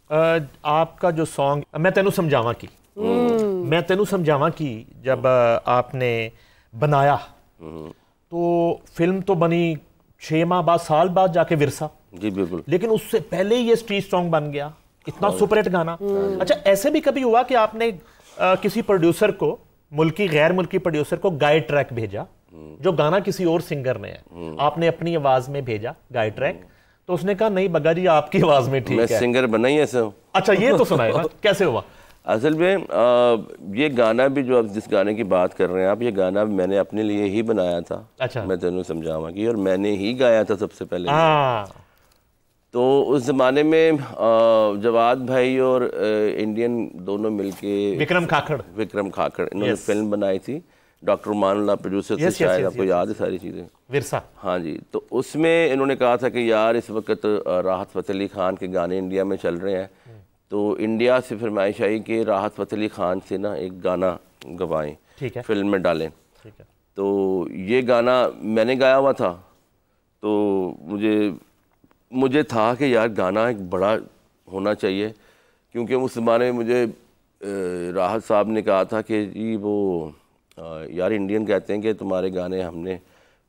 आपका जो सॉन्ग मैं तेनू समझावा की, मैं तेनू समझावा की जब आपने बनाया तो फिल्म तो बनी 6 माह बाद, साल बाद जाके विरसा। जी बिल्कुल। लेकिन उससे पहले ही ये स्ट्रीट सॉन्ग बन गया, इतना सुपरहिट गाना। अच्छा, ऐसे भी कभी हुआ कि आपने किसी प्रोड्यूसर को, मुल्की गैर मुल्की प्रोड्यूसर को गाइड ट्रैक भेजा, जो गाना किसी और सिंगर ने है, आपने अपनी आवाज में भेजा गाइड ट्रैक, तो उसने कहा नहीं बग्गा जी आपकी आवाज में ठीक है, मैं सिंगर बना ही ऐसे हूँ। अच्छा, ये तो सुनाए ना कैसे हुआ? असल में ये गाना भी जो आप जिस गाने की बात कर रहे हैं आप, ये गाना मैंने अपने लिए ही बनाया था। अच्छा। मैं तेनू समझावा की, और मैंने ही गाया था सबसे पहले। तो उस जमाने में जवाद भाई और इंडियन दोनों मिलके, विक्रम खाखड़ इन्होंने फिल्म बनाई थी। डॉक्टर मानुल्लाह प्रोड्यूसर थे, शायद आपको याद है सारी चीज़ें। विरसा। हाँ जी। तो उसमें इन्होंने कहा था कि यार इस वक्त राहत फ़तेह अली खान के गाने इंडिया में चल रहे हैं, तो इंडिया से फरमाइश आई कि राहत फ़तेह अली खान से ना एक गाना गवाएं, ठीक है, फिल्म में डालें। ठीक है। तो ये गाना मैंने गाया हुआ था, तो मुझे था कि यार गाना एक बड़ा होना चाहिए, क्योंकि उस ज़माने में मुझे राहत साहब ने कहा था कि जी वो यार इंडियन कहते हैं कि तुम्हारे गाने हमने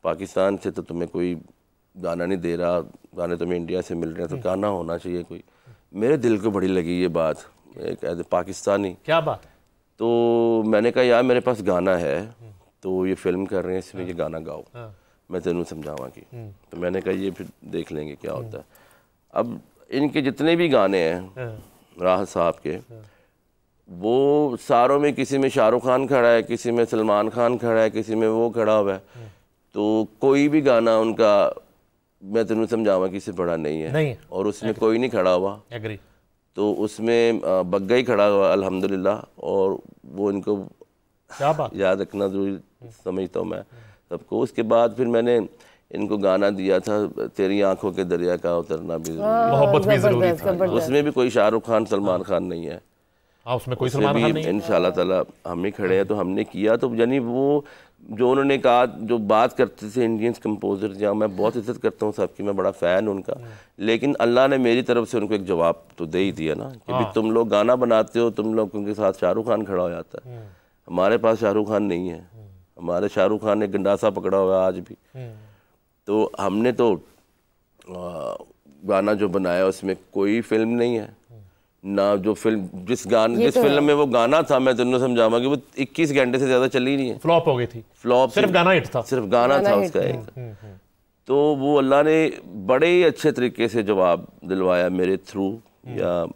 पाकिस्तान से, तो तुम्हें कोई गाना नहीं दे रहा, गाने तुम्हें इंडिया से मिल रहे हैं, तो गाना होना चाहिए कोई। मेरे दिल को बड़ी लगी ये बात, एक एज ए पाकिस्तानी। क्या बात? तो मैंने कहा यार मेरे पास गाना है, तो ये फिल्म कर रहे हैं, इसमें ये गाना गाओ, मैं तेनू समझावा की। तो मैंने कहा ये फिर देख लेंगे क्या होता है। अब इनके जितने भी गाने हैं राहत साहब के, वो सारों में किसी में शाहरुख खान खड़ा है, किसी में सलमान खान खड़ा है, किसी में वो खड़ा हुआ है, तो कोई भी गाना उनका मैं तेनू समझावा कि से बड़ा नहीं है। और उसमें कोई नहीं खड़ा हुआ। एग्री। तो उसमें बग्गा ही खड़ा हुआ अल्हम्दुलिल्लाह, और वो इनको याद रखना जरूरी समझता हूँ मैं सबको। उसके बाद फिर मैंने इनको गाना दिया था तेरी आंखों के दरिया का उतरना भी मोहब्बत भी जरूरी था। उसमें भी कोई शाहरुख खान सलमान खान नहीं है। उसमें कोई सलमान खान नहीं है। इंशाल्लाह ताला हम ही खड़े हैं, तो हमने किया। तो यानी वो जो उन्होंने कहा, जो बात करते थे इंडियंस कंपोजर, जहाँ मैं बहुत इज्जत करता हूँ सबकी, मैं बड़ा फ़ैन उनका, लेकिन अल्लाह ने मेरी तरफ से उनको एक जवाब तो दे ही दिया ना कि भाई तुम लोग गाना बनाते हो, तुम लोगों के साथ शाहरुख खान खड़ा हो जाता है, हमारे पास शाहरुख खान नहीं है, हमारे शाहरुख खान ने गंडासा पकड़ा हुआ है आज भी। तो हमने तो गाना जो बनाया उसमें कोई फिल्म नहीं है ना, जो फिल्म जिस फिल्म में वो गाना था, मैं तुमने समझावा कि वो 21 घंटे से ज्यादा चली नहीं है, फ्लॉप हो गई थी। फ्लॉप, सिर्फ गाना हिट था, सिर्फ गाना था उसका एक। तो वो अल्लाह ने बड़े ही अच्छे तरीके से जवाब दिलवाया मेरे थ्रू, या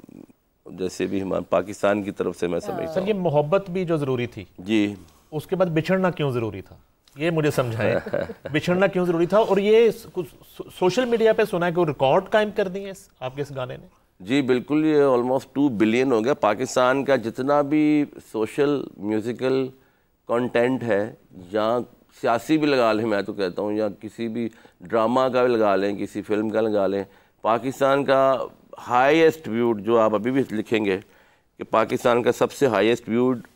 जैसे भी हमारे पाकिस्तान की तरफ से मैं समझता हूँ। ये मोहब्बत भी जो जरूरी थी जी, उसके बाद बिछड़ना क्यों जरूरी था, ये मुझे समझाएं। बिछड़ना क्यों जरूरी था? और ये कुछ सोशल मीडिया पे सुना है कि रिकॉर्ड कायम कर दिए आपके इस गाने ने। जी बिल्कुल, ये ऑलमोस्ट 2 बिलियन हो गया। पाकिस्तान का जितना भी सोशल म्यूज़िकल कंटेंट है, या सियासी भी लगा लें, मैं तो कहता हूँ, या किसी भी ड्रामा का भी लगा लें, किसी फिल्म का लगा लें, पाकिस्तान का हाईएस्ट व्यूड, जो आप अभी भी लिखेंगे कि पाकिस्तान का सबसे हाईएस्ट व्यूड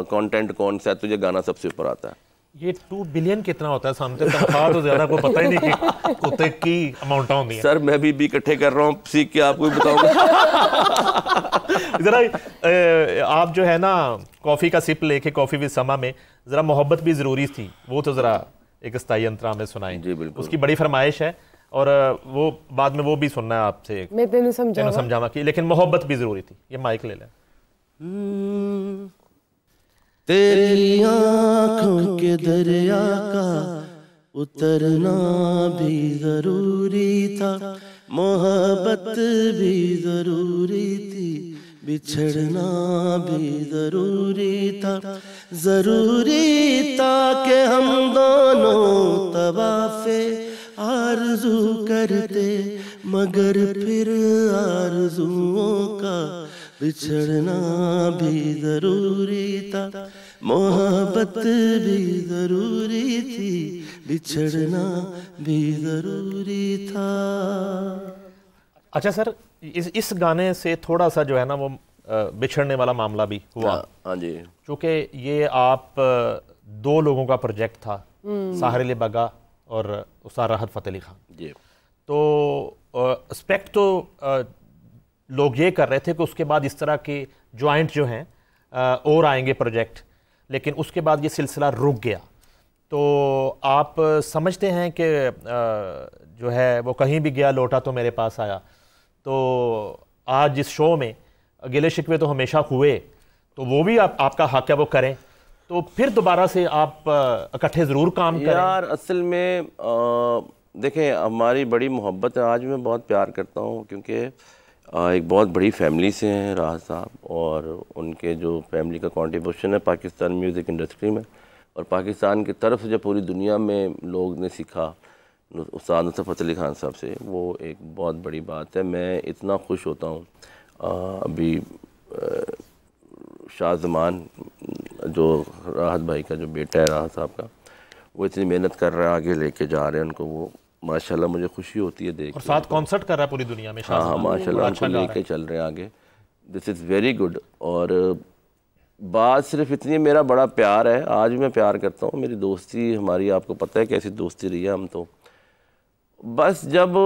कंटेंट कौन सा है, तो ये गाना सबसे ऊपर आता है। ये 2 बिलियन कितना होता है? सामने तनख्वाह तो ज्यादा को पता ही नहीं कि कुत्ते की अमाउंट होती है। सर मैं भी इकट्ठे कर रहा हूँ, सीख के आपको भी बताऊंगा। जरा आप जो है ना कॉफी का सिप लेके कॉफी विद समा में जरा मोहब्बत भी जरूरी थी, वो तो जरा एक स्थाई अंतरा में सुनाएं। जी बिल्कुल, उसकी बड़ी फरमाइश है, और वो बाद में वो भी सुनना है आपसे, मैं तेनू समझावा की, लेकिन मोहब्बत भी जरूरी थी। ये माइक ले लें। तेरी आंखों के दरिया का उतरना भी जरूरी था, मोहब्बत भी जरूरी थी, बिछड़ना भी जरूरी था। जरूरी था कि हम दोनों तवाफ़े आरज़ू करते, मगर फिर आरज़ुओं का बिछड़ना भी जरूरी था, मोहब्बत भी जरूरी थी, बिछड़ना भी जरूरी था। अच्छा सर, इस गाने से थोड़ा सा जो है ना वो बिछड़ने वाला मामला भी हुआ। हाँ जी, क्योंकि ये आप 2 लोगों का प्रोजेक्ट था, साहिर अली बग्गा और उस्ताद राहत फ़तेह अली खान जी। तो स्पेक्ट तो लोग ये कर रहे थे कि उसके बाद इस तरह के जॉइंट जो हैं और आएंगे प्रोजेक्ट, लेकिन उसके बाद ये सिलसिला रुक गया। तो आप समझते हैं कि जो है वो कहीं भी गया लौटा तो मेरे पास आया। तो आज इस शो में गिले शिकवे तो हमेशा हुए, तो वो भी आपका हक है वो करें, तो फिर दोबारा से आप इकट्ठे ज़रूर काम करें। यार असल में देखें, हमारी बड़ी मोहब्बत है। आज मैं बहुत प्यार करता हूँ क्योंकि एक बहुत बड़ी फैमिली से हैं राहत साहब, और उनके जो फैमिली का कंट्रीब्यूशन है पाकिस्तान म्यूज़िक इंडस्ट्री में, और पाकिस्तान की तरफ से जो पूरी दुनिया में लोग ने सीखा उस्ताद नुसरत अली खान साहब से, वो एक बहुत बड़ी बात है। मैं इतना खुश होता हूँ। अभी शाह ज़मान जो राहत भाई का जो बेटा है राहत साहब का, वो इतनी मेहनत कर रहा है, आगे लेके जा रहे हैं उनको, वो माशाल्लाह मुझे खुशी होती है देख। और साथ कॉन्सर्ट कर रहा है पूरी दुनिया में। हाँ माशाल्लाह उनको लेके चल रहे हैं आगे। This is very good. और बात सिर्फ इतनी, मेरा बड़ा प्यार है, आज भी मैं प्यार करता हूँ। मेरी दोस्ती हमारी आपको पता है कैसी दोस्ती रही है। हम तो बस जब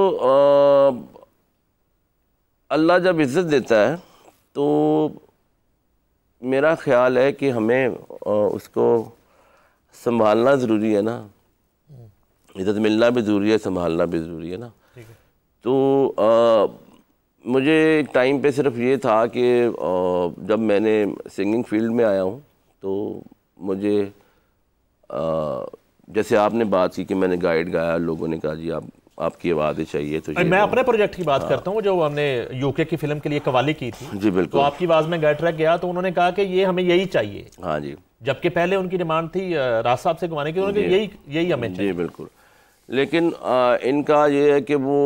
अल्लाह जब इज़्ज़त देता है तो मेरा ख़्याल है कि हमें उसको संभालना ज़रूरी है ना। इज़्ज़त मिलना भी ज़रूरी है, संभालना भी ज़रूरी है ना। तो मुझे एक टाइम पे सिर्फ ये था कि जब मैंने सिंगिंग फील्ड में आया हूँ तो मुझे जैसे आपने बात की कि मैंने गाइड गाया, लोगों ने कहा जी आपकी आवाज़ चाहिए। तो मैं अपने प्रोजेक्ट की बात करता हूँ, जो हमने यूके की फिल्म के लिए कवाली की थी। जी बिल्कुल। तो आपकी आवाज़ में गाइड ट्रैक गया तो उन्होंने कहा कि ये हमें यही चाहिए। हाँ जी। जबकि पहले उनकी डिमांड थी राज साहब से गवाने की, उन्होंने यही हमें चाहिए। जी बिल्कुल। लेकिन इनका ये है कि वो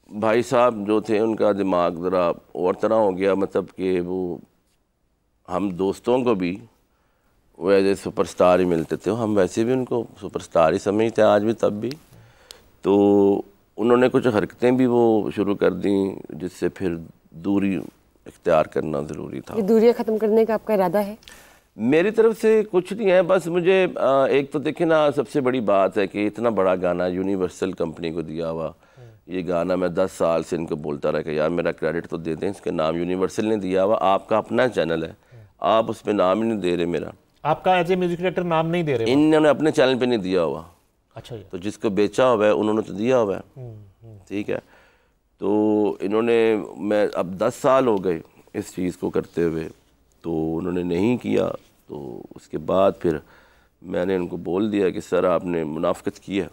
भाई साहब जो थे उनका दिमाग ज़रा और तरह हो गया, मतलब कि वो हम दोस्तों को भी वो एज ए सुपरस्टार ही मिलते थे, हम वैसे भी उनको सुपरस्टार ही समझते हैं आज भी तब भी। तो उन्होंने कुछ हरकतें भी वो शुरू कर दी जिससे फिर दूरी इख्तियार करना ज़रूरी था। ये दूरियां ख़त्म करने का आपका इरादा है? मेरी तरफ से कुछ नहीं है, बस मुझे एक तो देखिए ना, सबसे बड़ी बात है कि इतना बड़ा गाना यूनिवर्सल कंपनी को दिया हुआ, ये गाना मैं 10 साल से इनको बोलता रहा कि यार मेरा क्रेडिट तो दे दें, इसके नाम यूनिवर्सल ने दिया हुआ, आपका अपना चैनल है, आप उस पर नाम ही नहीं दे रहे मेरा। आपका एज ए म्यूजिक डायरेक्टर नाम नहीं दे रहे? इन्होंने अपने चैनल पे नहीं दिया हुआ। अच्छा। तो जिसको बेचा हुआ है उन्होंने तो दिया हुआ है, ठीक है। तो इन्होंने, मैं अब 10 साल हो गए इस चीज़ को करते हुए, तो उन्होंने नहीं किया। तो उसके बाद फिर मैंने उनको बोल दिया कि सर आपने मुनाफकत की है,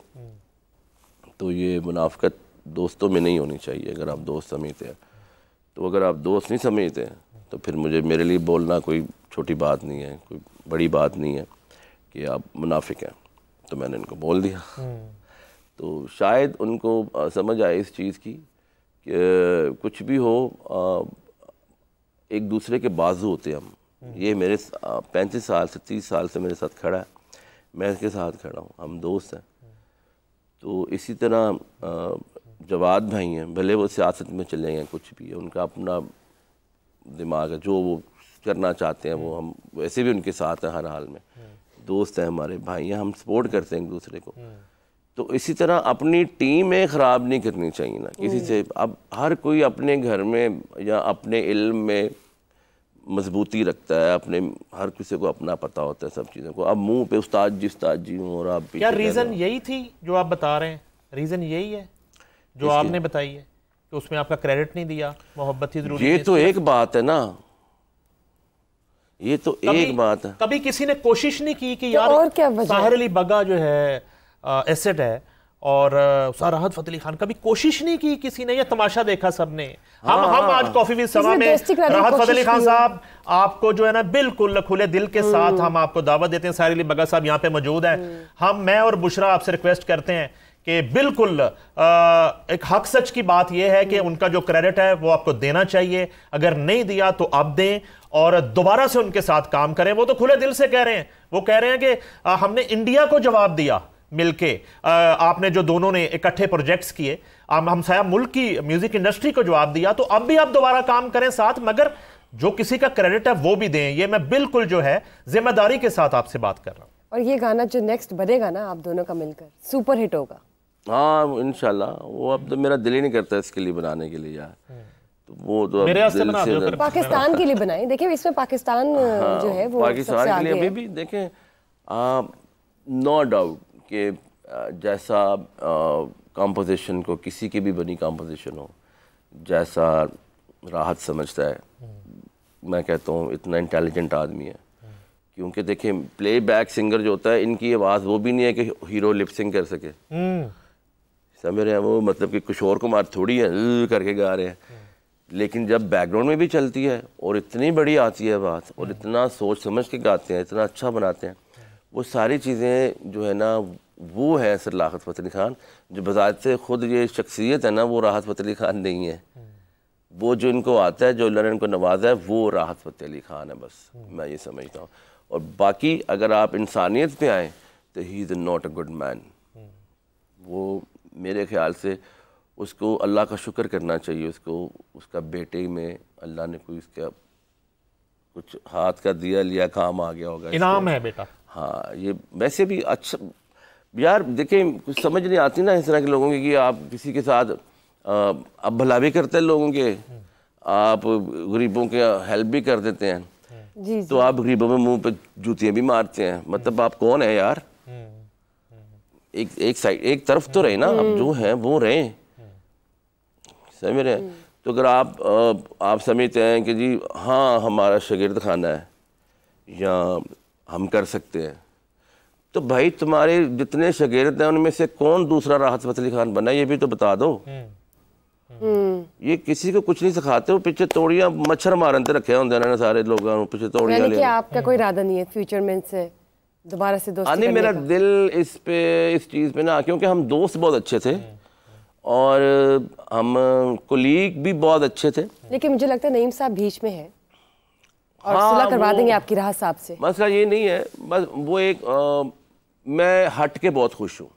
तो ये मुनाफकत दोस्तों में नहीं होनी चाहिए। अगर आप दोस्त समझते हैं तो, अगर आप दोस्त नहीं समझते हैं तो फिर मेरे लिए बोलना कोई छोटी बात नहीं है, कोई बड़ी बात नहीं है कि आप मुनाफिक हैं। तो मैंने इनको बोल दिया। तो शायद उनको समझ आए इस चीज़ की कि कुछ भी हो एक दूसरे के बाजू होते हैं हम। ये मेरे 35 साल से 30 साल से मेरे साथ खड़ा है, मैं इसके साथ खड़ा हूँ, हम दोस्त हैं। तो इसी तरह जवाद भाई हैं, भले वो सियासत में चले गए, कुछ भी है, उनका अपना दिमाग है, जो वो करना चाहते हैं वो हम वैसे भी उनके साथ हैं हर हाल में। दोस्त हैं, हमारे भाई हैं, हम सपोर्ट करते हैं एक दूसरे को। तो इसी तरह अपनी टीमें ख़राब नहीं करनी चाहिए ना किसी से। अब हर कोई अपने घर में या अपने इल्म में मजबूती रखता है, अपने हर किसी को अपना पता होता है सब चीज़ों को। अब मुंह पे उस्ताद जी हूँ और आप क्या रीज़न यही थी जो आप बता रहे हैं? रीज़न यही है जो आपने बताई है कि उसमें आपका क्रेडिट नहीं दिया, मोहब्बत ही जरूरी? ये तो एक बात है ना, ये तो एक बात है। कभी किसी ने कोशिश नहीं की कि यार ताहिर अली बग्गा जो है एसेट है और राहत फ़तेह अली खान, कभी कोशिश नहीं की किसी ने, या तमाशा देखा सबने? हम आज कॉफी विद समा में राहत फ़तेह अली खान साहब आपको जो है ना बिल्कुल खुले दिल के साथ हम आपको दावत देते हैं। ताहिर अली बग्गा साहब यहाँ पे मौजूद हैं। मैं और बुशरा आपसे रिक्वेस्ट करते हैं कि बिल्कुल एक हक सच की बात यह है कि उनका जो क्रेडिट है वो आपको देना चाहिए, अगर नहीं दिया तो अब दें और दोबारा से उनके साथ काम करें। वो तो खुले दिल से कह रहे हैं, वो कह रहे हैं कि हमने इंडिया को जवाब दिया मिलके, आपने जो दोनों ने इकट्ठे प्रोजेक्ट्स किए, हम साया मुल्क की म्यूजिक इंडस्ट्री को जवाब दिया, तो अब भी आप दोबारा काम करें साथ, मगर जो किसी का क्रेडिट है वो भी दें। ये मैं बिल्कुल जो है जिम्मेदारी के साथ आपसे बात कर रहा हूं। और ये गाना जो नेक्स्ट बनेगा ना आप दोनों का मिलकर, सुपर हिट होगा। हाँ इंशाल्लाह, वो अब तो मेरा दिल ही नहीं करता इसके लिए बनाने के लिए यार, तो वो तो मेरे वास्ते बना दो फिर। पाकिस्तान के लिए बनाएं। देखिए इसमें पाकिस्तान जो है वो पाकिस्तान के लिए अभी भी देखें, नो डाउट कि जैसा कंपोजिशन को किसी की भी बनी कंपोजिशन हो, जैसा राहत समझता है, मैं कहता हूँ इतना इंटेलिजेंट आदमी है, क्योंकि देखें प्लेबैक सिंगर जो होता है, इनकी आवाज़ वो भी नहीं है कि हीरो लिप सिंग कर सके, समझ रहे हैं, वो मतलब कि किशोर कुमार थोड़ी है करके गा रहे हैं, लेकिन जब बैकग्राउंड में भी चलती है और इतनी बड़ी आती है बात और इतना सोच समझ के गाते हैं, इतना अच्छा बनाते हैं, वो सारी चीज़ें जो है ना वो है सर राहत फ़तेह अली खान। जो बजाते खुद ये शख्सियत है ना, वो राहत फ़तेह अली खान नहीं है, वो जो इनको आता है, जो अल्लाह ने इनको नवाजा है, वो राहत फ़तेह अली खान है, बस मैं ये समझता हूँ। और बाकी अगर आप इंसानियत पे आएँ तो he is not a good man. वो मेरे ख्याल से उसको अल्लाह का शुक्र करना चाहिए, उसको उसका बेटे में अल्लाह ने कोई उसका कुछ हाथ का दिया लिया काम आ गया होगा, इनाम है बेटा। हाँ, ये वैसे भी अच्छा यार, देखें कुछ समझ नहीं आती ना इस तरह के लोगों की कि आप किसी के साथ अब भला भी करते हैं लोगों के, आप गरीबों के हेल्प भी कर देते हैं, जी, तो आप गरीबों में मुंह पे जूतियाँ भी मारते हैं। मतलब आप कौन है यार? एक साइड एक तरफ तो रहे ना, अब जो है वो रहे, समझ रहे हैं। तो अगर आप समझते हैं कि जी हाँ हमारा शागिर्द खाना है या हम कर सकते हैं, तो भाई तुम्हारे जितने शागिर्द हैं उनमें से कौन दूसरा राहत फ़तेह अली खान बना, ये भी तो बता दो। ये किसी को कुछ नहीं सिखाते, वो पीछे तोड़ियां मच्छर मारते रखे होंगे उन्होंने सारे लोगों पीछे तोड़ियां ले। आपका कोई इरादा नहीं है फ्यूचर में इनसे दोबारा से दोस्ती करने का? मेरा दिल इस चीज़ पे ना, क्योंकि हम दोस्त बहुत अच्छे थे और हम कोलीग भी बहुत अच्छे थे, लेकिन मुझे लगता है नईम साहब बीच में है और सुलह करवा देंगे आपकी राहत साहब से। मसला ये नहीं है, बस वो एक मैं हट के बहुत खुश हूँ।